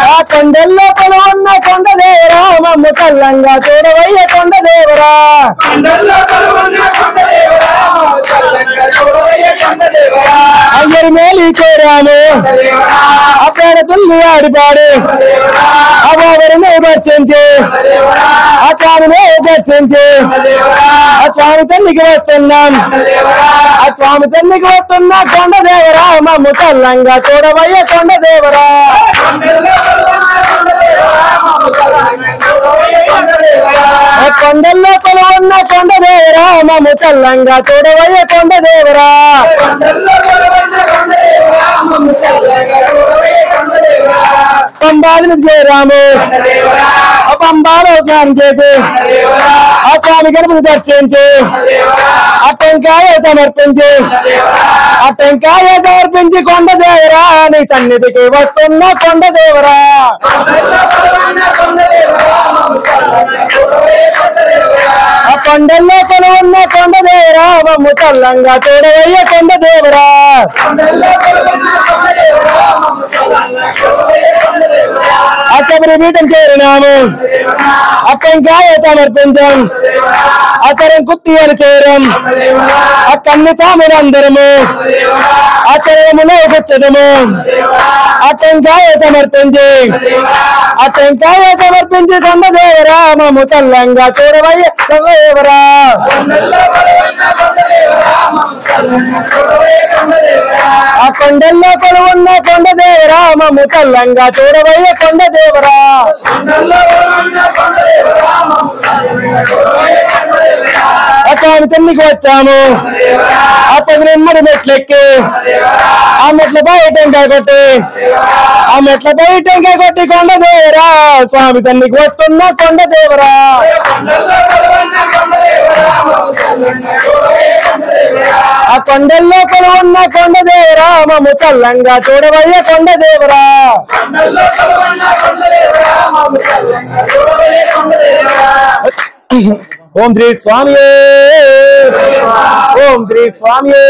ఆ కొండల్లో కొలువున్న కొండ దేవరా మమ్ము చల్లంగా చూడవయ్య కొండ దేవరా అయ్యరు మేలి చేరాము అక్కడ తుల్లి ఆడిపాడు ఆ బాబుని దర్శించి ఆ స్వామిని దర్శించి ఆ స్వామి తల్లికి వస్తున్నాం ఆ స్వామి తల్లికి వస్తున్నా కొండ దేవరా మమ్ము చల్లంగా చూడవయ్య కొండ దేవరా కొండల్లో కొలువున్న కొండ దేవరా మమ్ము చల్లంగా చూడవయ్య కొండ దేవరా పంబాదిని చేరాము పంబాలో స్నానం చేసి ఆ స్వామి గణపతి దర్శించి ఆ టెంకాయ సమర్పించి కొండ దేవరా నీ సన్నిధికి వస్తున్న కొండ దేవరా ఆ కొండల్లో కొలువున్న కొండ దేవరా మమ్ము చల్లంగా చూడవయ్య కొండ దేవరా ఆ శబరి పీఠం చేరినాము ఆ టెంకాయ సమర్పించాం ఆ శరం కుత్తి అని చేరం ఆ కన్ను సాములందరము ఆ శరములో కూర్చదము ఆ టెంకాయ సమర్పించి కొండ దేవరా మమ్ము చల్లంగా చూడవయ్య దేవరా ఆ కొండల్లో కొలువున్న కొండ దేవరా మమ్ము చల్లంగా చూడవయ్య కొండ దేవరా ఆ స్వామి తల్లికి వచ్చాము ఆ 18 మెట్లెక్కి ఆ మెట్లపై టెంకాయ కొట్టి కొండ దేవరా స్వామి తల్లికి వస్తున్న కొండ దేవరా ఆ కొండల్లో కొలువున్న కొండ దేవరా మమ్ము చల్లంగా చూడవయ్య కొండ దేవరా ఓం శ్రీ స్వామి ఓం శ్రీ స్వామి